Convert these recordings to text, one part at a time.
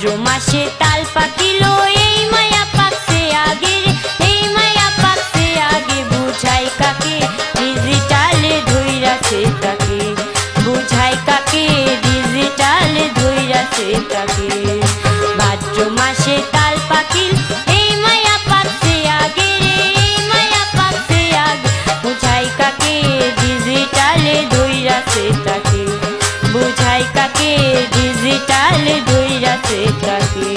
ভাদ্র মাসে তাল পাকিলো এই মায়া পাকছে আগে রে, এই মায়া পাকছে আগে বুঝাই কাকে ডিজিটালে ধইরাছে তাকে, বুঝাই কাকে ডিজিটালে ধইরাছে তাকে। ভাদ্র মাসে তাল পাকিল এই মায়া পাকছে আগে রে, এই মায়া পাকছে আগে বুঝাই কাকে ডিজিটালে ধইরাছে তাকে, বুঝাই কাকে ডিজিটালে ধইরাছে তাকে।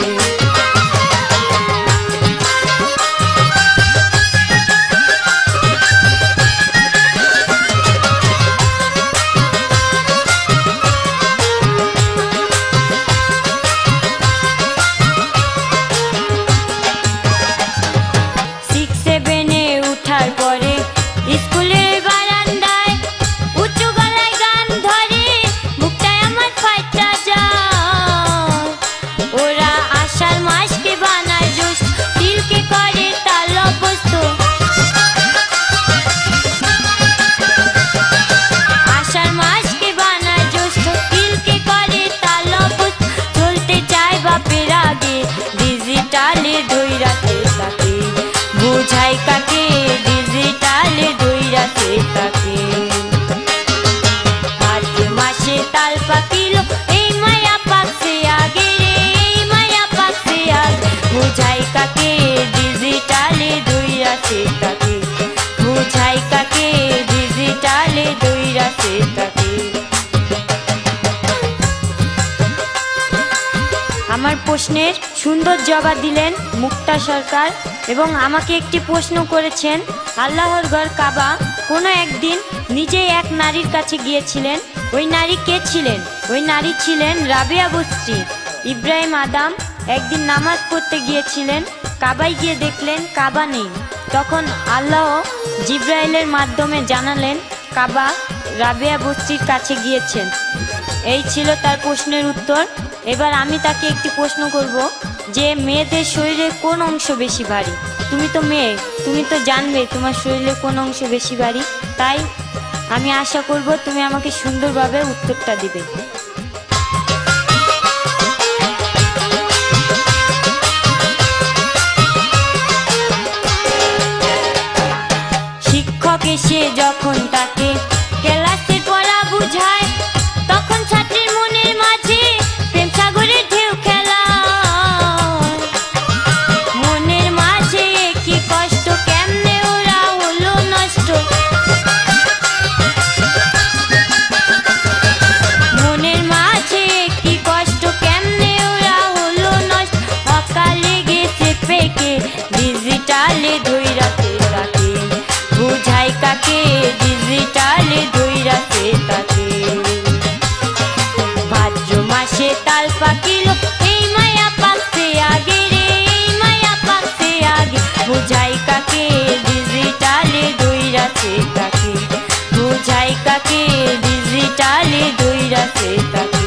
বুঝাই কাকে ডিজিটালে ধইরাছে তাকে। ভাদ্র মাসে তাল পাকিলো এই মায়া পাকছে আগে রে, এই মায়া পাকছে আগে বুঝাই কাকে ডিজিটালে ধইরাছে তাকে, বুঝাই কাকে ডিজিটালে ধইরাছে তাকে। আমার প্রশ্নের সুন্দর জবাব দিলেন মুক্তা সরকার এবং আমাকে একটি প্রশ্ন করেছেন, আল্লাহর ঘর কাবা কোনো একদিন নিজেই এক নারীর কাছে গিয়েছিলেন, ওই নারী কে ছিলেন? ওই নারী ছিলেন রাবেয়া বস্তি। ইব্রাহিম আদম একদিন নামাজ পড়তে গিয়েছিলেন, কাবায় গিয়ে দেখলেন কাবা নেই। তখন আল্লাহ জিব্রাইলের মাধ্যমে জানালেন কাবা রাবেয়া বস্তির কাছে গিয়েছেন। এই ছিল তার প্রশ্নের উত্তর। এবার আমি তাকে একটি প্রশ্ন করব যে মেয়েদের শরীরে কোন অংশ বেশি ভারী? তুমি তো মেয়ে, তুমি তো জানবে তোমার শরীরে কোন অংশ বেশি ভারী। তাই আমি আশা করব তুমি আমাকে সুন্দরভাবে উত্তরটা দিবে। শিক্ষক এসে যখন তাকে ক্লাসের পড়া বুঝায়, তখন ছাত্রের মনের মাঝে প্রেম সাগরের ঢেউ খেলা, মনের মাঝে কি কষ্ট কেমনে ওরা হলো নষ্ট, মনের মাঝে কি কষ্ট কেমনে ওরা হলো নষ্ট, অকালে গেছে পেকে ডিজিটালে ধইরাছে তাকে, বুঝাই কাকে ডিজিটালে ধইরাছে তাকে। ভাদ্র মাসে তাল পাকিলো এই মায়া পাকছে আগে রে, এই মায়া পাকছে আগে বুঝাই কাকে ডিজিটালে ধইরাছে তাকে, বুঝাই কাকে ডিজিটালে ধইরাছে তাকে।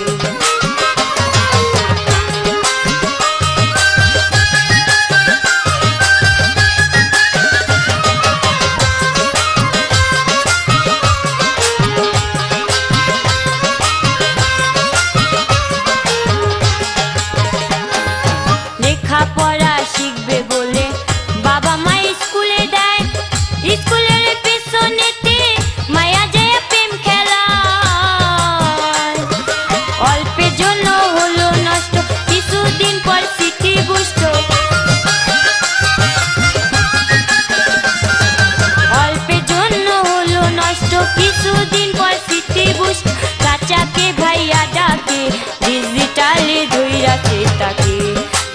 লেখাপড়া শিখবে বলে বাবা মা স্কুলে দেয়, স্কুলের পেছনেতে মায়া যায় প্রেম খেলা, অল্পের জন্য হলো নষ্ট কিছুদিন পর স্মৃতিভুষ্ট, অল্পের জন্য হলো নষ্ট কিছুদিন পর স্মৃতিভুষ্ট, চাচাকে ভাইয়া ডাকে ডিজিটালে ধইরাছে তাকে,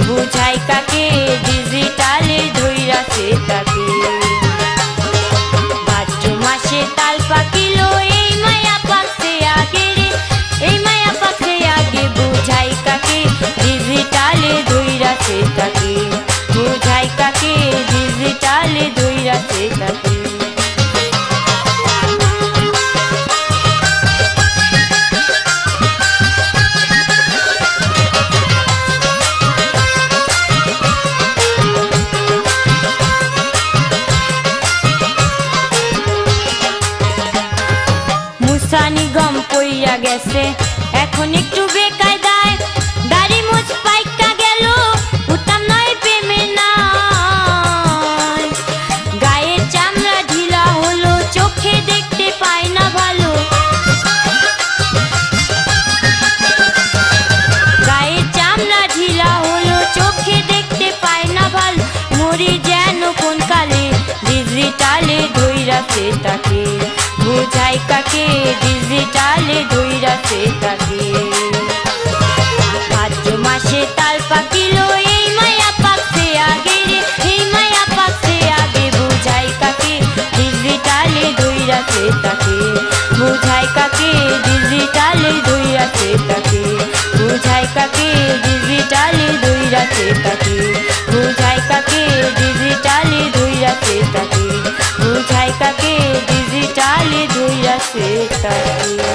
বুঝাই কাকে ডিজিটালে ধইরাছে তাকে। ভাদ্র মাসে তাল পাকিলো এই মায়া পাকছে আগে রে, এই মায়া পাকছে আগে বুঝাই কাকে ডিজিটালে ধইরাছে তাকে, বুঝাই কাকে ডিজিটালে ধইরাছে তাকে। ধইরাছে তাকে, বুঝাই কাকে ডিজিটালে ধইরাছে তাকে। ভাদ্র মাসে তাল পাকিলো এই মায়া পাকছে আগে রে, এই মায়া পাকছে আগে, বুঝাই কাকে ডিজিটালে ধইরাছে তাকে, বুঝাই কাকে ডিজিটালে ধইরাছে তাকে, বুঝাই কাকে ডিজিটালে ধইরাছে তাকে, বুঝাই কাকে ডিজিটালে ধইরাছে তাকে, বুঝাই কাকে ডিজিটালে ধইরাছে তাকে।